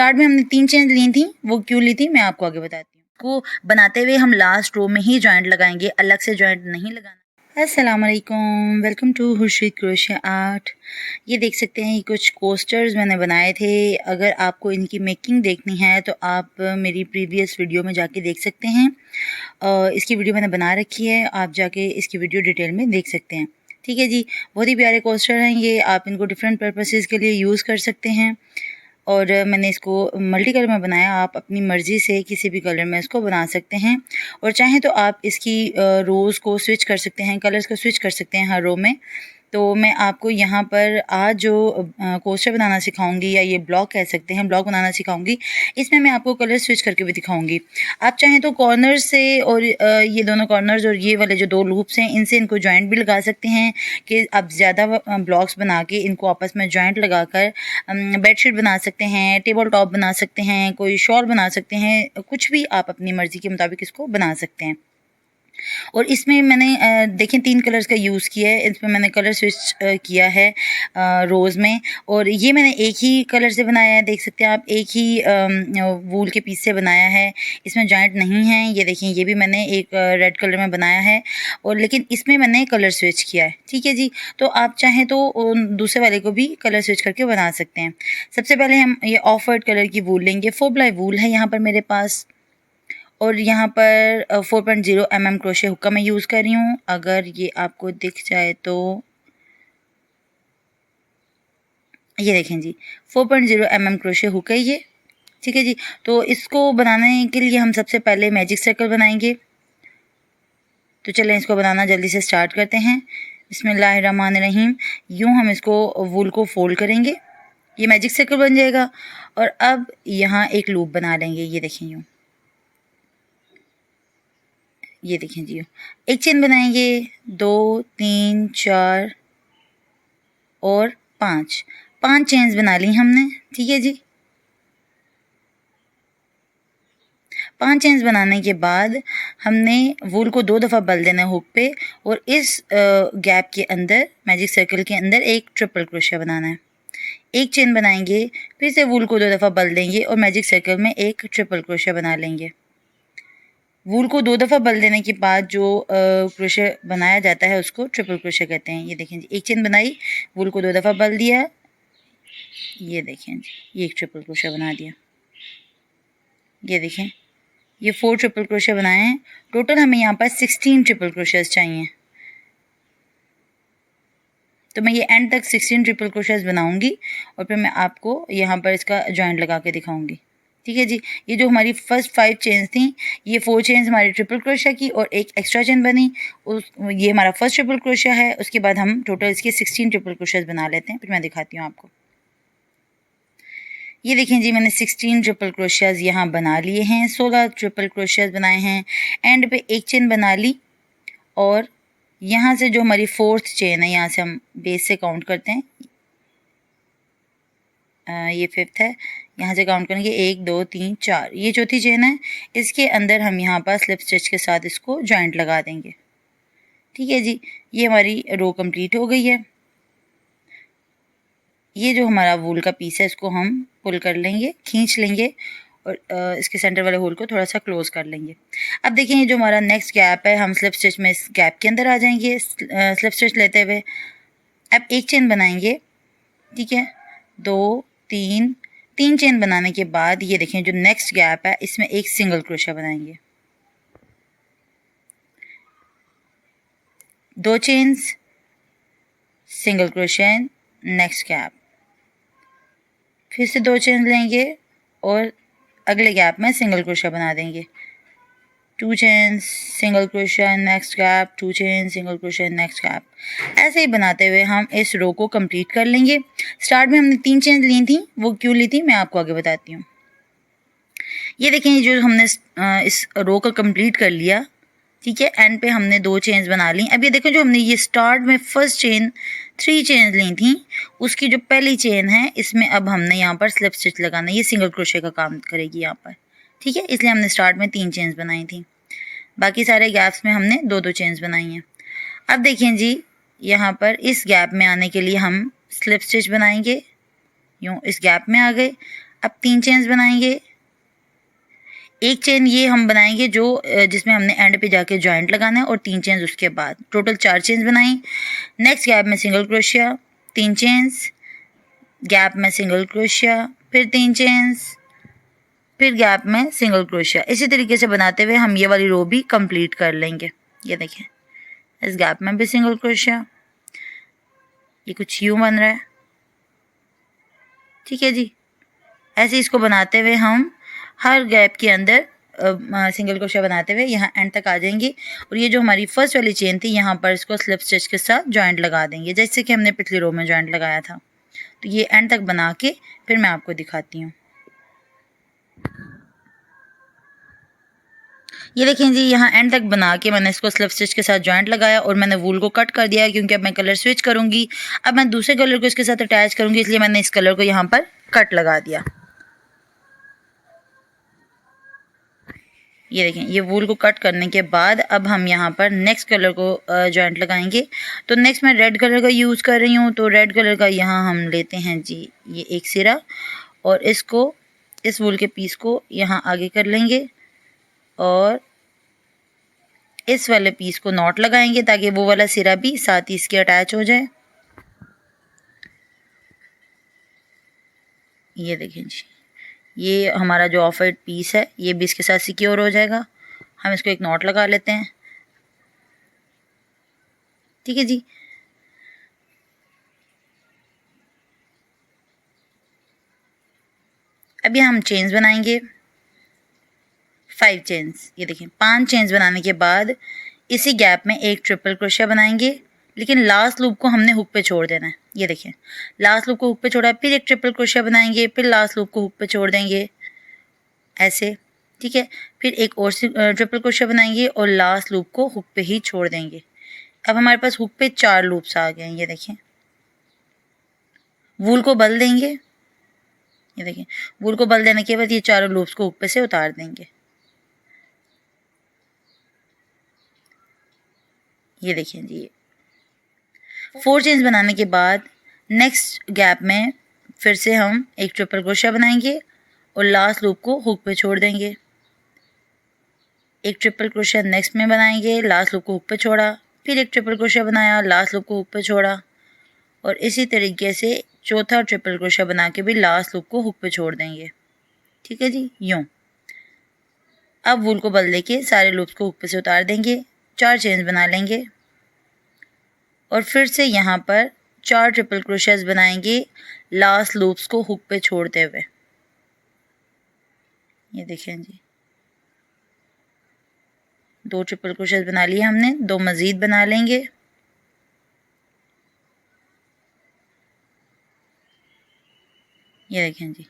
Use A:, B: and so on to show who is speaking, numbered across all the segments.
A: Start में हमने 3 chain ली थी, वो क्यों ली थी मैं आपको आगे बताती हूँ। को बनाते हुए हम लास्ट रो में ही जॉइंट लगाएंगे, अलग से जॉइंट नहीं लगाना। अस्सलाम वालेकुम, welcome to Khurshid crochet art. ये देख सकते हैं, ये कुछ कोस्टर्स मैंने बनाए थे। अगर आपको इनकी मेकिंग देखनी है तो आप मेरी प्रीवियस वीडियो में जाके देख सकते हैं। इसकी वीडियो मैंने बना रखी है, आप जाके इसकी वीडियो डिटेल में देख सकते हैं। ठीक है जी, बहुत ही प्यारे कोस्टर हैं ये, आप इनको डिफरेंट पर्पसेस के लिए यूज़ कर सकते हैं। और मैंने इसको मल्टी कलर में बनाया, आप अपनी मर्ज़ी से किसी भी कलर में इसको बना सकते हैं। और चाहें तो आप इसकी रोज़ को स्विच कर सकते हैं, कलर्स को स्विच कर सकते हैं हर रो में। तो मैं आपको यहाँ पर आज जो कोस्टर बनाना सिखाऊंगी, या ये ब्लॉक कह सकते हैं, ब्लॉक बनाना सिखाऊंगी, इसमें मैं आपको कलर स्विच करके भी दिखाऊंगी। आप चाहें तो कॉर्नर्स से और ये दोनों कॉर्नर्स और ये वाले जो 2 लूप्स हैं, इनसे इनको जॉइंट भी लगा सकते हैं कि आप ज़्यादा ब्लॉक्स बना के इनको आपस में जॉइंट लगाकर बेडशीट बना सकते हैं, टेबल टॉप बना सकते हैं, कोई शॉल बना सकते हैं, कुछ भी आप अपनी मर्ज़ी के मुताबिक इसको बना सकते हैं। और इसमें मैंने देखें 3 कलर्स का यूज़ किया है, इसमें मैंने कलर स्विच किया है रोज़ में। और ये मैंने एक ही कलर से बनाया है, देख सकते हैं आप, एक ही वूल के पीस से बनाया है, इसमें जॉइंट नहीं है। ये देखें, ये भी मैंने एक रेड कलर में बनाया है, और लेकिन इसमें मैंने कलर स्विच किया है। ठीक है जी, तो आप चाहें तो दूसरे वाले को भी कलर स्विच करके बना सकते हैं। सबसे पहले हम ये ऑफ वाइट कलर की वूल लेंगे, 4 प्लाई वूल है यहाँ पर मेरे पास, और यहाँ पर 4.0 mm क्रोशे हुक्का मैं यूज़ कर रही हूँ। अगर ये आपको दिख जाए तो ये देखें जी, 4.0 mm क्रोशे हुक्का है ये। ठीक है जी, तो इसको बनाने के लिए हम सबसे पहले मैजिक सर्कल बनाएंगे। तो चलें इसको बनाना जल्दी से स्टार्ट करते हैं। बिस्मिल्लाहिर्रहमानिर्रहीम। यूँ हम इसको वूल को फोल्ड करेंगे, ये मैजिक सर्कल बन जाएगा। और अब यहाँ एक लूप बना लेंगे, ये देखें यूँ, ये देखें जी, एक चेन बनाएंगे, 2 3 4 और 5 चेन्स बना ली हमने। ठीक है जी, 5 चेन्स बनाने के बाद हमने वूल को 2 दफ़ा बल देना है हुक पे, और इस गैप के अंदर, मैजिक सर्कल के अंदर, एक ट्रिपल क्रोशिया बनाना है। एक चेन बनाएंगे, फिर से वूल को 2 दफ़ा बल देंगे और मैजिक सर्कल में एक ट्रिपल क्रोशिया बना लेंगे। वूल को 2 दफ़ा बल देने के बाद जो क्रोशे बनाया जाता है उसको ट्रिपल क्रोशे कहते हैं। ये देखें जी, एक चेन बनाई, वूल को 2 दफ़ा बल दिया, ये देखें जी, ये एक ट्रिपल क्रोशे बना दिया। ये देखें, ये 4 ट्रिपल क्रोशे बनाए हैं। टोटल हमें यहाँ पर 16 ट्रिपल क्रोशेस चाहिए। तो मैं ये एंड तक 16 ट्रिपल क्रोशेस बनाऊंगी और फिर मैं आपको यहाँ पर इसका जॉइंट लगा के दिखाऊंगी। ठीक है जी, ये जो हमारी फर्स्ट 5 चेन्स थी, ये 4 चेन्स हमारी ट्रिपल क्रोशिया की और एक एक्स्ट्रा चेन बनी, ये हमारा फर्स्ट ट्रिपल क्रोशिया है। उसके बाद हम टोटल इसके 16 ट्रिपल क्रोशियास बना लेते हैं, फिर मैं दिखाती हूँ आपको। ये देखें जी, मैंने 16 ट्रिपल क्रोशियास यहाँ बना लिए हैं, 16 ट्रिपल क्रोशियास बनाए हैं। एंड पे एक चेन बना ली, और यहाँ से जो हमारी 4th चेन है, यहाँ से हम बेस से काउंट करते हैं, ये 5th है, यहाँ से काउंट करेंगे 1 2 3 4, ये चौथी चेन है। इसके अंदर हम यहाँ पर स्लिप स्टिच के साथ इसको जॉइंट लगा देंगे। ठीक है जी, ये हमारी रो कंप्लीट हो गई है। ये जो हमारा वूल का पीस है, इसको हम पुल कर लेंगे, खींच लेंगे, और इसके सेंटर वाले होल को थोड़ा सा क्लोज कर लेंगे। अब देखें, ये जो हमारा नेक्स्ट गैप है, हम स्लिप स्टिच में इस गैप के अंदर आ जाएंगे स्लिप स्टिच लेते हुए। अब एक चेन बनाएंगे, ठीक है, 2 3 चेन बनाने के बाद ये देखें, जो नेक्स्ट गैप है, इसमें एक सिंगल क्रोशिया बनाएंगे, 2 chains, single crochet, next gap, फिर से 2 चेन लेंगे और अगले गैप में सिंगल क्रोशिया बना देंगे, 2 chains, single crochet, next gap, 2 chain, single crochet, next gap. ऐसे ही बनाते हुए हम इस रो को कंप्लीट कर लेंगे। स्टार्ट में हमने 3 चेन ली थी, वो क्यों ली थी मैं आपको आगे बताती हूँ। ये देखें, जो हमने इस रो को कंप्लीट कर लिया, ठीक है, एंड पे हमने 2 चेन्स बना ली। अब ये देखो, जो हमने ये स्टार्ट में फर्स्ट चेन 3 चेन ली थी, उसकी जो पहली चेन है, इसमें अब हमने यहाँ पर स्लिप स्टिच लगाना है, ये सिंगल क्रोशिया का काम करेगी यहाँ पर। ठीक है, इसलिए हमने स्टार्ट में 3 चेन्स बनाई थी, बाकी सारे गैप्स में हमने 2 चेन्स बनाई हैं। अब देखें जी, यहाँ पर इस गैप में आने के लिए हम स्लिप स्टिच बनाएंगे, यूँ इस गैप में आ गए। अब 3 चेन्स बनाएंगे। एक चेन ये हम बनाएंगे जो जिसमें हमने एंड पे जाके जॉइंट लगाना है, और 3 चेन्स उसके बाद, टोटल 4 चेन्स बनाई। नेक्स्ट गैप में सिंगल क्रोशिया, 3 चेन्स, गैप में सिंगल क्रोशिया, फिर 3 चेन्स, फिर गैप में सिंगल क्रोशिया। इसी तरीके से बनाते हुए हम ये वाली रो भी कंप्लीट कर लेंगे। ये देखिए, इस गैप में भी सिंगल क्रोशिया, ये कुछ यूं बन रहा है, ठीक है जी। ऐसे इसको बनाते हुए हम हर गैप के अंदर सिंगल क्रोशिया बनाते हुए यहाँ एंड तक आ जाएंगे। और ये जो हमारी फर्स्ट वाली चेन थी, यहाँ पर इसको स्लिप स्टिच के साथ जॉइंट लगा देंगे, जैसे कि हमने पिछली रो में जॉइंट लगाया था। तो ये एंड तक बना के फिर मैं आपको दिखाती हूँ। ये देखें जी, यहाँ एंड तक बना के मैंने इसको स्लिप स्टिच के साथ जॉइंट लगाया और मैंने वूल को कट कर दिया, क्योंकि अब मैं कलर स्विच करूँगी। अब मैं दूसरे कलर को इसके साथ अटैच करूँगी, इसलिए मैंने इस कलर को यहाँ पर कट लगा दिया। ये देखें, ये वूल को कट करने के बाद अब हम यहाँ पर नेक्स्ट कलर को जॉइंट लगाएंगे। तो नेक्स्ट मैं रेड कलर का यूज़ कर रही हूँ। तो रेड कलर का यहाँ हम लेते हैं जी ये एक सिरा, और इसको, इस वूल के पीस को यहाँ आगे कर लेंगे और इस वाले पीस को नॉट लगाएंगे, ताकि वो वाला सिरा भी साथ ही इसके अटैच हो जाए। ये देखें जी, ये हमारा जो ऑफ वाइट पीस है ये भी इसके साथ सिक्योर हो जाएगा। हम इसको एक नॉट लगा लेते हैं, ठीक है जी। अभी हम चेन्स बनाएंगे, 5 चेन्स। ये देखें, 5 चेन्स बनाने के बाद इसी गैप में एक ट्रिपल क्रोशिया बनाएंगे, लेकिन लास्ट लूप को हमने हुक पे छोड़ देना है। ये देखें, लास्ट लूप को हुक पे छोड़ा, फिर एक ट्रिपल क्रोशिया बनाएंगे, फिर लास्ट लूप को हुक पे छोड़ देंगे, ऐसे, ठीक है। फिर एक और ट्रिपल क्रोशिया बनाएंगे और लास्ट लूप को हुक पे ही छोड़ देंगे। अब हमारे पास हुक पे 4 लूप्स आ गए हैं। ये देखें, वूल को बल देंगे। ये देखें, वूल को बल देने के बाद ये चारों लूप्स को हुक पे से उतार देंगे। ये देखें जी, 4 चेन्स बनाने के बाद नेक्स्ट गैप में फिर से हम एक ट्रिपल क्रोशिया बनाएंगे और लास्ट लूप को हुक पे छोड़ देंगे। एक ट्रिपल क्रोशिया नेक्स्ट में बनाएंगे, लास्ट लूप को हुक पे छोड़ा, फिर एक ट्रिपल क्रोशिया बनाया, लास्ट लूप को हुक पे छोड़ा, और इसी तरीके से चौथा ट्रिपल क्रोशिया बना के भी लास्ट लूप को हुक पे छोड़ देंगे, ठीक है जी, यूँ। अब वूल को बल देके सारे लूप्स को हुक पे से उतार देंगे, 4 चेन्स बना लेंगे और फिर से यहाँ पर 4 ट्रिपल क्रोशियाज बनाएंगे लास्ट लूप्स को हुक पे छोड़ते हुए। ये देखें जी, 2 ट्रिपल क्रोशियाज बना लिए हमने, 2 मज़ीद बना लेंगे। ये देखें जी,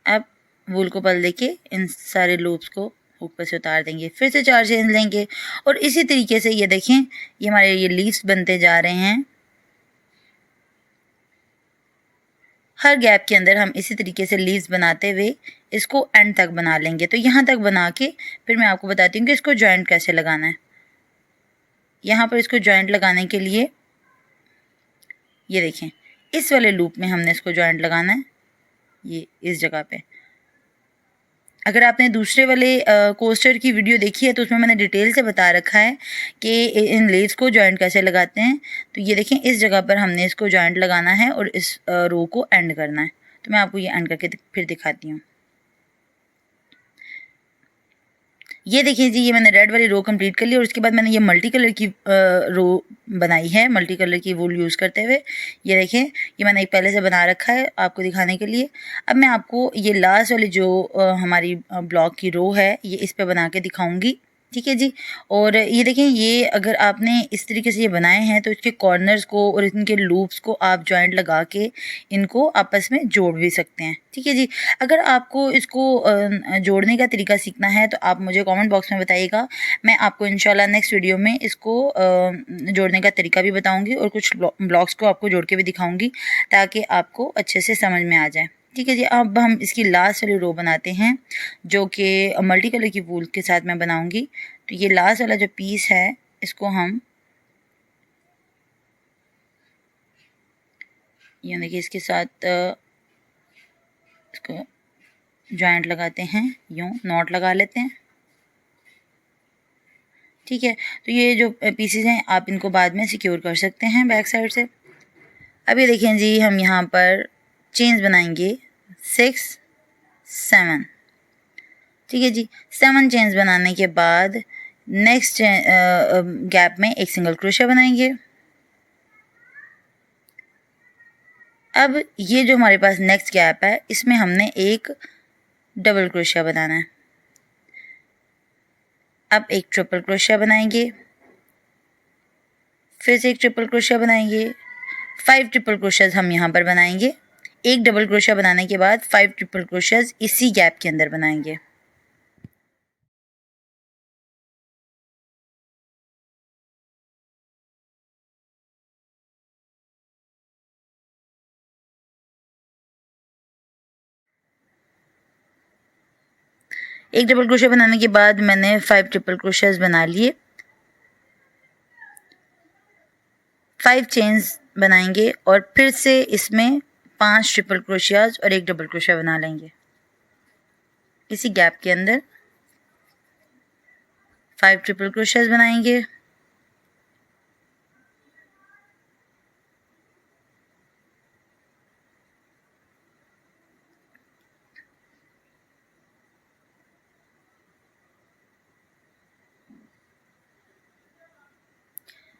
A: अब वूल को बल देके इन सारे लूप्स को ऊपर से उतार देंगे, फिर से 4 चेन लेंगे और इसी तरीके से ये देखें, ये हमारे ये लीव्स बनते जा रहे हैं। हर गैप के अंदर हम इसी तरीके से लीव्स बनाते हुए इसको एंड तक बना लेंगे। तो यहाँ तक बना के फिर मैं आपको बताती हूँ कि इसको जॉइंट कैसे लगाना है। यहाँ पर इसको जॉइंट लगाने के लिए ये देखें, इस वाले लूप में हमने इसको जॉइंट लगाना है, ये इस जगह पे। अगर आपने दूसरे वाले कोस्टर की वीडियो देखी है तो उसमें मैंने डिटेल से बता रखा है कि इन लीव्स को जॉइंट कैसे लगाते हैं। तो ये देखें, इस जगह पर हमने इसको जॉइंट लगाना है और इस रो को एंड करना है। तो मैं आपको ये एंड करके फिर दिखाती हूँ। ये देखिए जी, ये मैंने रेड वाली रो कंप्लीट कर ली और उसके बाद मैंने ये मल्टी कलर की रो बनाई है, मल्टी कलर की वूल यूज़ करते हुए। ये देखें, ये मैंने एक पहले से बना रखा है आपको दिखाने के लिए। अब मैं आपको ये लास्ट वाली जो हमारी ब्लॉक की रो है ये इस पे बना के दिखाऊंगी, ठीक है जी। और ये देखें, ये अगर आपने इस तरीके से ये बनाए हैं तो इसके कॉर्नर्स को और इनके लूप्स को आप जॉइंट लगा के इनको आपस में जोड़ भी सकते हैं, ठीक है जी। अगर आपको इसको जोड़ने का तरीका सीखना है तो आप मुझे कमेंट बॉक्स में बताइएगा। मैं आपको इंशाल्लाह नेक्स्ट वीडियो में इसको जोड़ने का तरीका भी बताऊँगी और कुछ ब्लॉक्स को आपको जोड़ के भी दिखाऊँगी ताकि आपको अच्छे से समझ में आ जाए, ठीक है जी। अब हम इसकी लास्ट वाली रो बनाते हैं जो कि मल्टी कलर की वूल के साथ मैं बनाऊंगी। तो ये लास्ट वाला जो पीस है इसको हम ये देखिए इसके साथ इसको जॉइंट लगाते हैं, यूँ नॉट लगा लेते हैं। ठीक है, तो ये जो पीसेज हैं आप इनको बाद में सिक्योर कर सकते हैं बैक साइड से। अब ये देखें जी, हम यहाँ पर चेन्स बनाएंगे 6 7। ठीक है जी, 7 चेन्स बनाने के बाद नेक्स्ट गैप में एक सिंगल क्रोशिया बनाएंगे। अब ये जो हमारे पास नेक्स्ट गैप है इसमें हमने एक डबल क्रोशिया बनाना है। अब एक ट्रिपल क्रोशिया बनाएंगे, फिर से एक ट्रिपल क्रोशिया बनाएंगे। 5 ट्रिपल क्रोशियाज हम यहाँ पर बनाएंगे। एक डबल क्रोशिया बनाने के बाद 5 ट्रिपल क्रोशियाज इसी गैप के अंदर बनाएंगे। एक डबल क्रोशिया बनाने के बाद मैंने 5 ट्रिपल क्रोशियाज बना लिए। 5 चेन्स बनाएंगे और फिर से इसमें 5 ट्रिपल क्रोशियाज और एक डबल क्रोशिया बना लेंगे। इसी गैप के अंदर 5 ट्रिपल क्रोशियाज बनाएंगे,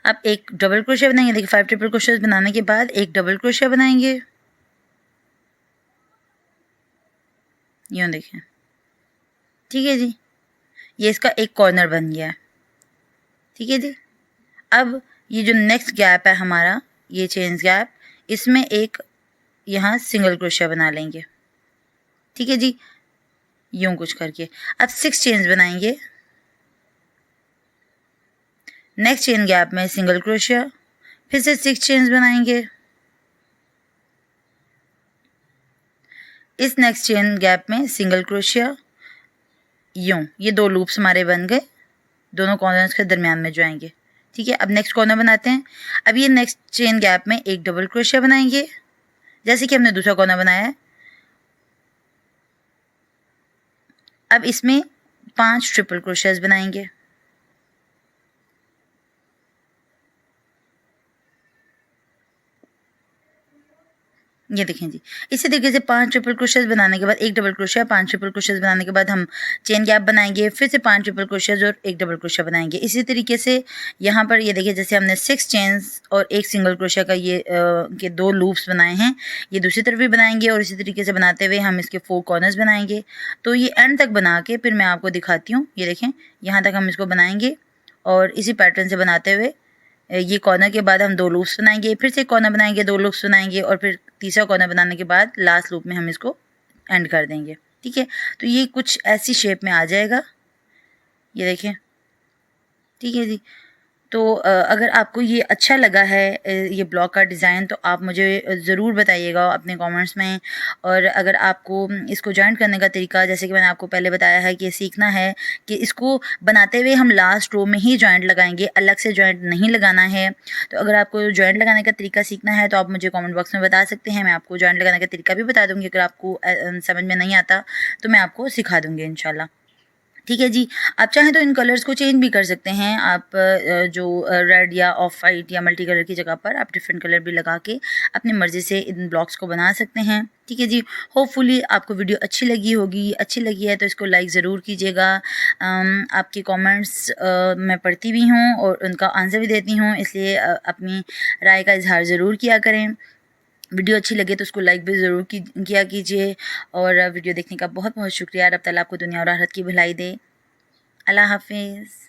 A: अब एक डबल क्रोशिया बनाएंगे। देखिए 5 ट्रिपल क्रोशियाज बनाने के बाद एक डबल क्रोशिया बनाएंगे, यूँ देखिए। ठीक है जी, ये इसका एक कॉर्नर बन गया है। ठीक है जी, अब ये जो नेक्स्ट गैप है हमारा, ये चेन्स गैप, इसमें एक यहाँ सिंगल क्रोशिया बना लेंगे। ठीक है जी, यूँ कुछ करके अब 6 चेन्स बनाएंगे। नेक्स्ट चेन गैप में सिंगल क्रोशिया, फिर से 6 चेन्स बनाएंगे। इस नेक्स्ट चेन गैप में सिंगल क्रोशिया, यूँ ये 2 लूप्स हमारे बन गए, दोनों कॉर्नर्स के दरमियान में जो आएंगे। ठीक है, अब नेक्स्ट कॉर्नर बनाते हैं। अब ये नेक्स्ट चेन गैप में एक डबल क्रोशिया बनाएंगे जैसे कि हमने दूसरा कॉर्नर बनाया है। अब इसमें 5 ट्रिपल क्रोशियाज बनाएंगे। ये देखें जी, इसी तरीके से 5 ट्रिपल क्रोशियाज बनाने के बाद एक डबल क्रोशिया, 5 ट्रिपल क्रोशियाज बनाने के बाद हम चेन गैप बनाएंगे, फिर से 5 ट्रिपल क्रोशियाज और एक डबल क्रोशिया बनाएंगे। इसी तरीके से यहाँ पर ये देखिए, जैसे हमने 6 चेन्स और एक सिंगल क्रोशिया का ये के 2 लूप्स बनाए हैं, ये दूसरी तरफ भी बनाएंगे और इसी तरीके से बनाते हुए हम इसके 4 कॉर्नर्स बनाएंगे। तो ये एंड तक बना के फिर मैं आपको दिखाती हूँ। ये देखें, यहाँ तक हम इसको बनाएंगे और इसी पैटर्न से बनाते हुए ये कॉर्नर के बाद हम 2 लूप्स बनाएंगे, फिर से कॉर्नर बनाएंगे, 2 लूप्स बनाएंगे और फिर तीसरा कॉर्नर बनाने के बाद लास्ट लूप में हम इसको एंड कर देंगे। ठीक है, तो ये कुछ ऐसी शेप में आ जाएगा, ये देखें। ठीक है जी, तो अगर आपको ये अच्छा लगा है ये ब्लॉग का डिज़ाइन, तो आप मुझे ज़रूर बताइएगा अपने कमेंट्स में। और अगर आपको इसको जॉइंट करने का तरीका, जैसे कि मैंने आपको पहले बताया है कि सीखना है कि इसको बनाते हुए हम लास्ट रो में ही जॉइंट लगाएंगे, अलग से जॉइंट नहीं लगाना है। तो अगर आपको जॉइंट लगाने का तरीका सीखना है तो आप मुझे कॉमेंट बॉक्स में बता सकते हैं, मैं आपको जॉइंट लगाने का तरीका भी बता दूँगी। अगर आपको समझ में नहीं आता तो मैं आपको सिखा दूँगी इंशाल्लाह। ठीक है जी, आप चाहें तो इन कलर्स को चेंज भी कर सकते हैं। आप जो रेड या ऑफ वाइट या मल्टी कलर की जगह पर आप डिफरेंट कलर भी लगा के अपनी मर्ज़ी से इन ब्लॉक्स को बना सकते हैं। ठीक है जी, होपफुली आपको वीडियो अच्छी लगी होगी। अच्छी लगी है तो इसको लाइक ज़रूर कीजिएगा। आपके कमेंट्स मैं पढ़ती भी हूँ और उनका आंसर भी देती हूँ, इसलिए अपनी राय का इजहार ज़रूर किया करें। वीडियो अच्छी लगे तो उसको लाइक भी ज़रूर किया कीजिए। और वीडियो देखने का बहुत बहुत शुक्रिया। रब ताला आपको दुनिया और आखिरत की भलाई दे। अल्लाह हाफिज़।